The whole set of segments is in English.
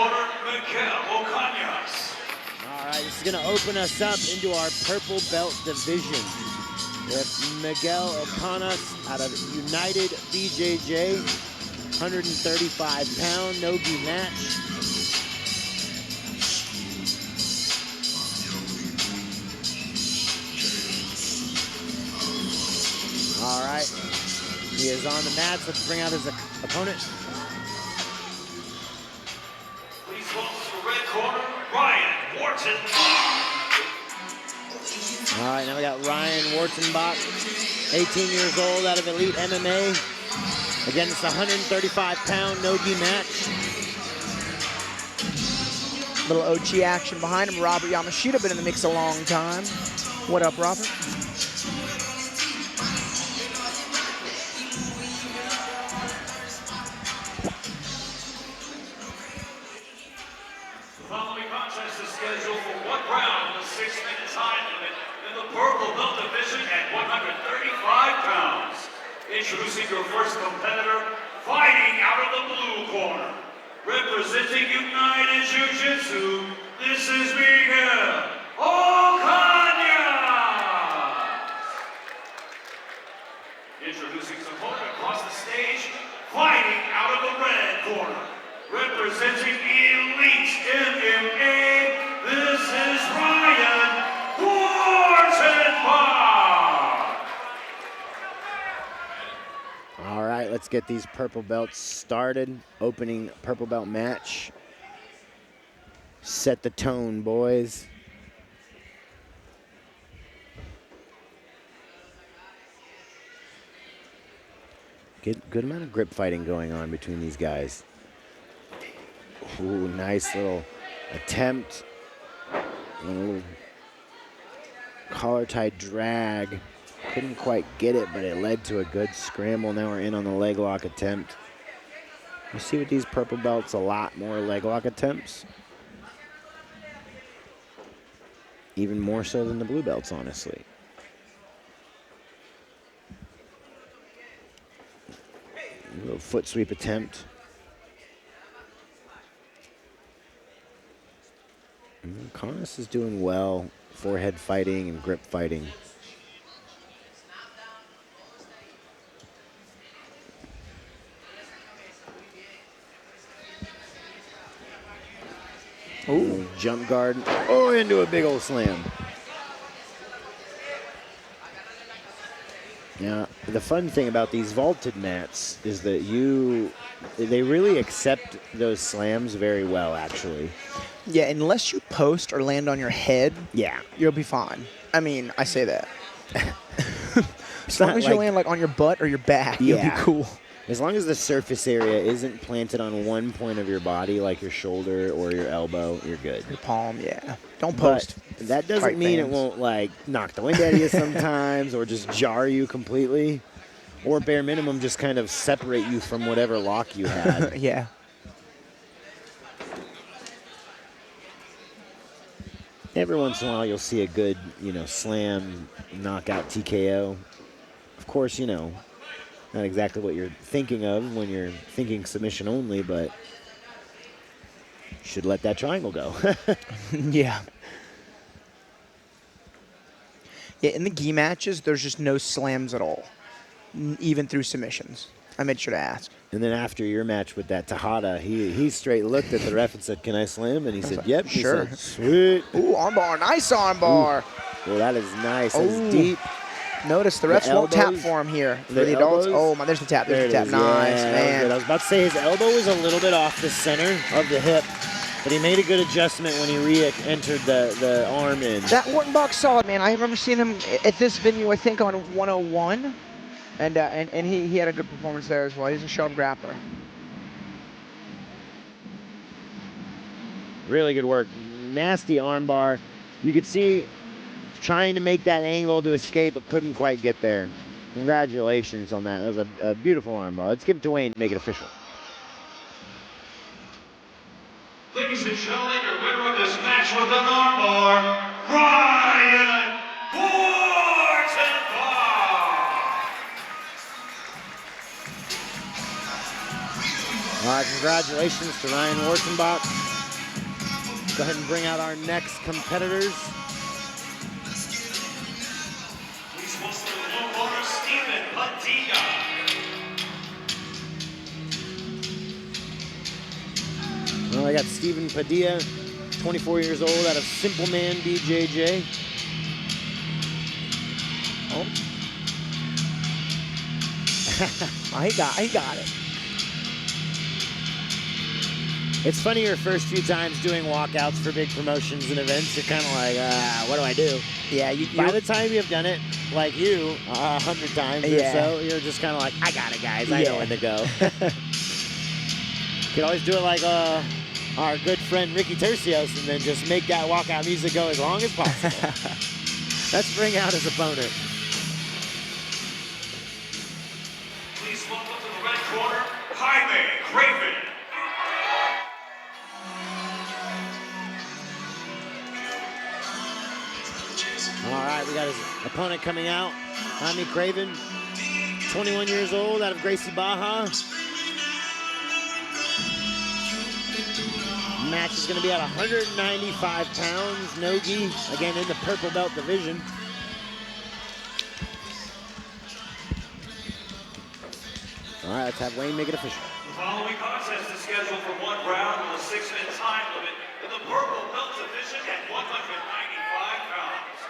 corner, Miguel Ocañas. All right, this is going to open us up into our purple belt division with Miguel Ocañas out of United BJJ, 135-pound no-gi match. All right, he is on the mats. Let's bring out his opponent. Please welcome to the red corner, Ryan Wartenbach. All right, now we got Ryan Wartenbach, 18 years old, out of Elite MMA. Again, it's a 135-pound no-gi match. Little OG action behind him. Robert Yamashita, been in the mix a long time. What up, Robert? The following contest is scheduled for 1 round with a 6-minute time limit in the purple belt division at 135 pounds. Introducing your first competitor, fighting out of the blue corner. Representing United Jiu-Jitsu, this is Miguel Ocañas. Introducing his opponent across the stage, fighting out of the red corner. Representing Elite MMA, this is Ryan Wartenbach. All right, let's get these purple belts started. Opening purple belt match. Set the tone, boys. Good amount of grip fighting going on between these guys. Ooh, nice little attempt. A little collar tie drag. Couldn't quite get it, but it led to a good scramble. Now we're in on the leg lock attempt. You see with these purple belts, a lot more leg lock attempts. Even more so than the blue belts, honestly. A little foot sweep attempt. Ocañas is doing well. Forehead fighting and grip fighting. Ooh, jump guard. Oh, into a big old slam. Now, the fun thing about these vaulted mats is that they really accept those slams very well, actually. Yeah, unless you post or land on your head, yeah, you'll be fine. I mean, I say that. As long as you land like on your butt or your back, you'll be cool. As long as the surface area isn't planted on one point of your body, like your shoulder or your elbow, you're good. Your palm, yeah. Don't post. But that doesn't mean it won't, like, knock the wind out of you sometimes or just jar you completely. Or bare minimum, just kind of separate you from whatever lock you had. Yeah. Every once in a while, you'll see a good, slam, knockout, TKO. Of course, not exactly what you're thinking of when you're thinking submission only, but you should let that triangle go. Yeah. Yeah, in the gi matches, there's just no slams at all, even through submissions. I made sure to ask. And then after your match with that Tejada, he straight looked at the ref and said, "Can I slam?" And he said, "Yep." Sure. He said, "Sweet." Ooh, armbar. Nice armbar. Well, that is nice. That's deep. Notice the refs won't tap for him here. For the adults. Oh, my, there's the tap. There's the tap. Nice, man. I was about to say his elbow was a little bit off the center of the hip, but he made a good adjustment when he re-entered the arm in. That Wartenbach's solid, man. I remember seeing him at this venue, I think, on 101, and he had a good performance there as well. He's a sharp grappler. Really good work. Nasty armbar. You could see trying to make that angle to escape, but couldn't quite get there. Congratulations on that. That was a beautiful armbar. Let's give it to Wayne and make it official. Ladies and gentlemen, your winner of this match with an armbar, Ryan Wartenbach. All right, congratulations to Ryan Wartenbach. go ahead and bring out our next competitors. Please welcome to the blue corner, Stephen Padilla. Well, I got Stephen Padilla, 24 years old, out of Simple Man BJJ. Oh. he got it. It's funny your first few times doing walkouts for big promotions and events, you're kind of like, what do I do? Yeah, By the time you've done it, like you, 100 times or so, you're just kind of like, I got it, guys. I know when to go. You could always do it like our good friend Ricky Tercios and then just make that walkout music go as long as possible. Let's bring out his opponent. Please welcome to the red corner, Craven. All right, we got his opponent coming out, Craven, 21 years old, out of Gracie, Baja. Match is going to be at 195 pounds, no-gi, again in the purple belt division. All right, let's have Wayne make it official. The following contest is scheduled for 1 round with a 6-minute time limit in the purple belt division at 195 pounds.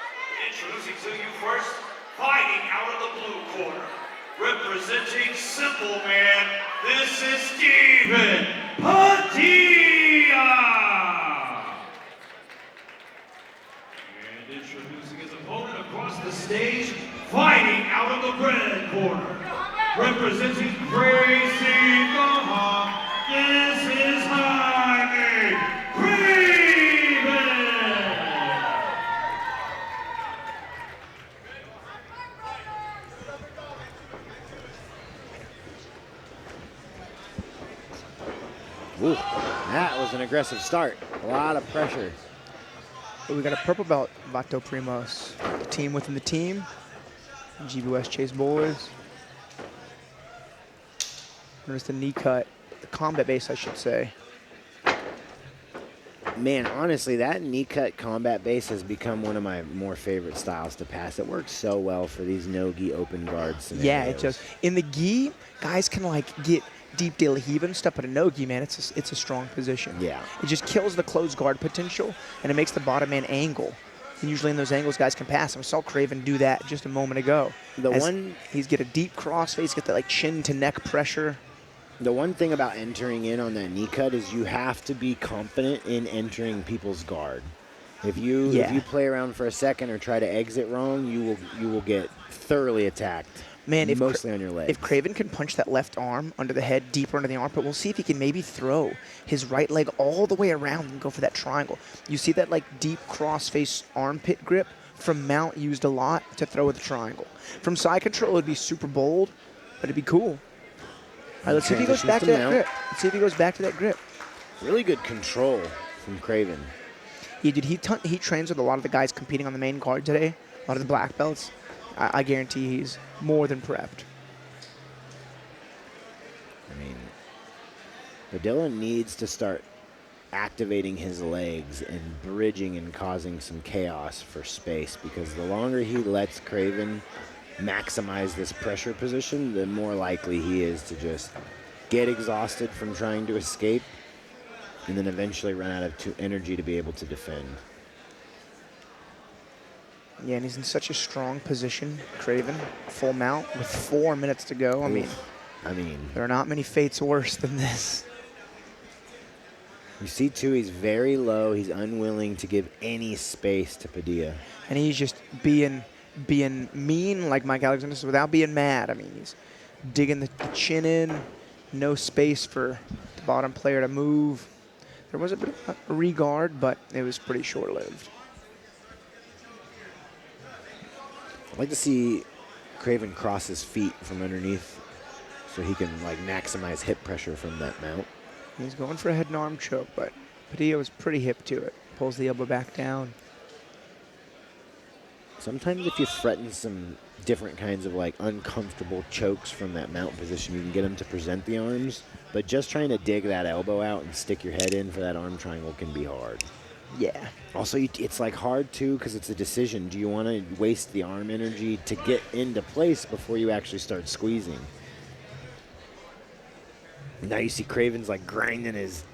Introducing to you first, fighting out of the blue corner, representing Simple Man, this is Stephen Padilla. And introducing his opponent across the stage, fighting out of the red corner, representing Crazy Baja, this is Craven. Ooh, that was an aggressive start. A lot of pressure. We got a purple belt, Vato Primos. The team within the team. GBS Chase Boys. Notice the knee cut, the combat base, I should say. Man, honestly, that knee cut combat base has become one of my more favorite styles to pass. It works so well for these no-gi open guard scenarios. Yeah, it just in the gi, guys can like get deep de la heave and stuff, but a no-gi, man, it's a strong position. Yeah. It just kills the closed guard potential, and it makes the bottom man angle. And usually in those angles, guys can pass. And we saw Craven do that just a moment ago. He's get a deep crossface, get that like chin to neck pressure. The one thing about entering in on that knee cut is you have to be confident in entering people's guard. If you play around for a second or try to exit wrong, you will get thoroughly attacked. Man, mostly on your legs. If Craven can punch that left arm under the head, deeper under the armpit, we'll see if he can maybe throw his right leg all the way around and go for that triangle. You see that like deep cross-face armpit grip from Mount used a lot to throw with the triangle. From side control, it'd be super bold, but it'd be cool. All right, let's see if he goes back to that grip. Let's see if he goes back to that grip. Really good control from Craven. Yeah, dude, he trains with a lot of the guys competing on the main card today, a lot of the black belts. I guarantee he's more than prepped. I mean, Padilla needs to start activating his legs and bridging and causing some chaos for space, because the longer he lets Craven maximize this pressure position, the more likely he is to just get exhausted from trying to escape and then eventually run out of energy to be able to defend. Yeah, and he's in such a strong position, Craven, full mount with 4 minutes to go. I mean, there are not many fates worse than this. You see, too, he's very low. He's unwilling to give any space to Padilla. And he's just being mean like Mike Alexander without being mad. I mean, he's digging the chin in, no space for the bottom player to move. There was a bit of a regard, but it was pretty short-lived. I'd like to see Craven cross his feet from underneath so he can like maximize hip pressure from that mount. He's going for a head and arm choke, but Padilla was pretty hip to it. Pulls the elbow back down. Sometimes if you threaten some different kinds of like uncomfortable chokes from that mount position, you can get him to present the arms, but just trying to dig that elbow out and stick your head in for that arm triangle can be hard. Yeah. Also, it's like hard too because it's a decision. Do you want to waste the arm energy to get into place before you actually start squeezing? Now you see Craven's like grinding his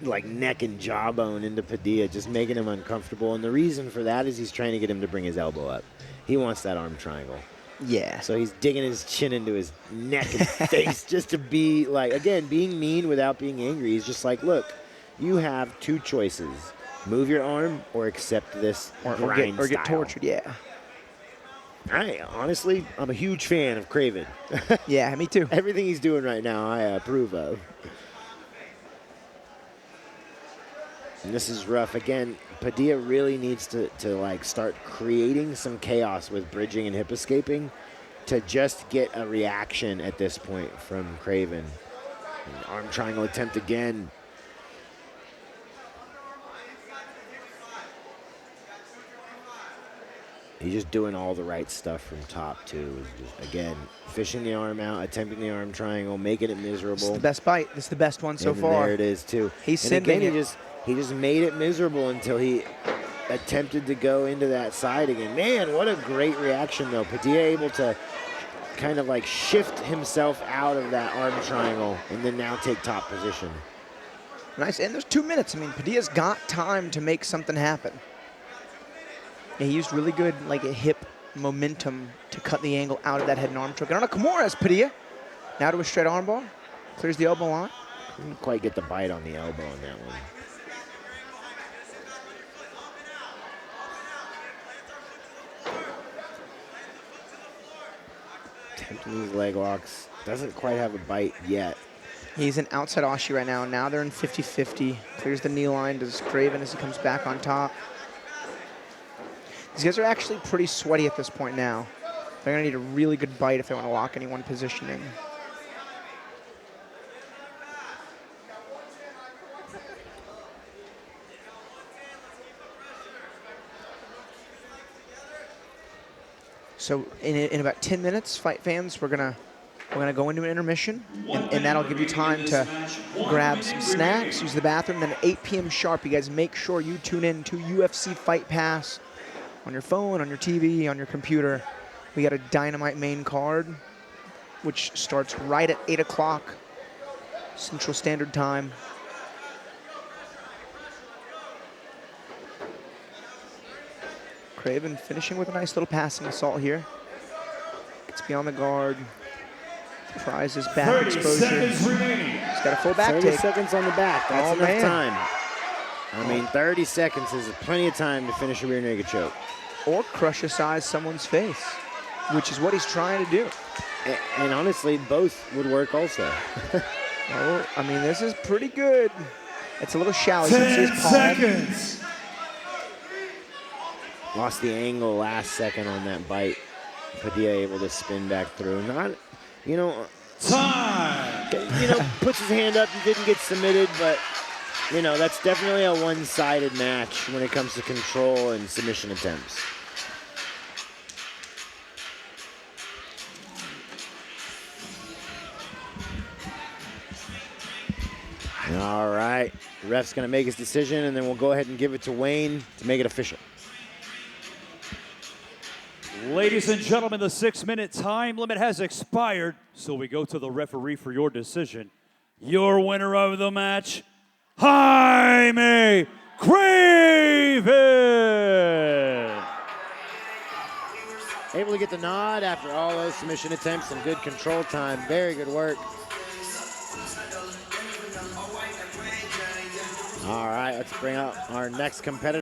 like neck and jawbone into Padilla, just making him uncomfortable. And the reason for that is he's trying to get him to bring his elbow up. He wants that arm triangle. Yeah. So he's digging his chin into his neck and face just to be like, again, being mean without being angry. He's just like, look, you have two choices. Move your arm or accept this grind or get style. tortured, yeah. Honestly, I'm a huge fan of Craven. Yeah, me too. Everything he's doing right now, I approve of. And this is rough. Again, Padilla really needs to like start creating some chaos with bridging and hip escaping to just get a reaction at this point from Craven. And arm triangle attempt again. He's just doing all the right stuff from top, too. Just, again, fishing the arm out, attempting the arm triangle, making it miserable. This is the best bite. This is the best one so and far. There it is, too. He's and sending again, it. he just made it miserable until he attempted to go into that side again. Man, what a great reaction, though. Padilla able to kind of like shift himself out of that arm triangle and then now take top position. Nice. And there's 2 minutes. I mean, Padilla's got time to make something happen. Yeah, he used really good like a hip momentum to cut the angle out of that head and arm choke. And on a Kimura is Padilla. Now to a straight arm bar. Clears the elbow line. Didn't quite get the bite on the elbow on that one. Attempting these leg locks. Doesn't quite have a bite yet. He's in outside Ashi right now. Now they're in 50-50. Clears the knee line. Does Craven as he comes back on top. These guys are actually pretty sweaty at this point now. They're going to need a really good bite if they want to lock any one positioning. So in about 10 minutes, fight fans, we're gonna go into an intermission, and that'll give you time to grab some snacks, use the bathroom. Then at 8 p.m. sharp, you guys make sure you tune in to UFC Fight Pass on your phone, on your TV, on your computer. We got a dynamite main card, which starts right at 8 o'clock Central Standard Time. Craven finishing with a nice little passing assault here. Gets beyond the guard. Prizes back exposure. He's got a full back 30 take. seconds on the back. That's enough man. time. I mean, 30 seconds is plenty of time to finish a rear naked choke. Or crush-size someone's face, which is what he's trying to do. And honestly, both would work also. Oh, I mean, this is pretty good. It's a little shallow. 10 seconds. Lost the angle last second on that bite. Padilla able to spin back through. Not, Time. Puts his hand up and didn't get submitted, but, that's definitely a one-sided match when it comes to control and submission attempts. All right, the ref's gonna make his decision, and then we'll go ahead and give it to Wayne to make it official. Ladies and gentlemen, the 6-minute time limit has expired, so we go to the referee for your decision. Your winner of the match, Jaime Craven. Able to get the nod after all those submission attempts and good control time. Very good work. All right, let's bring up our next competitor.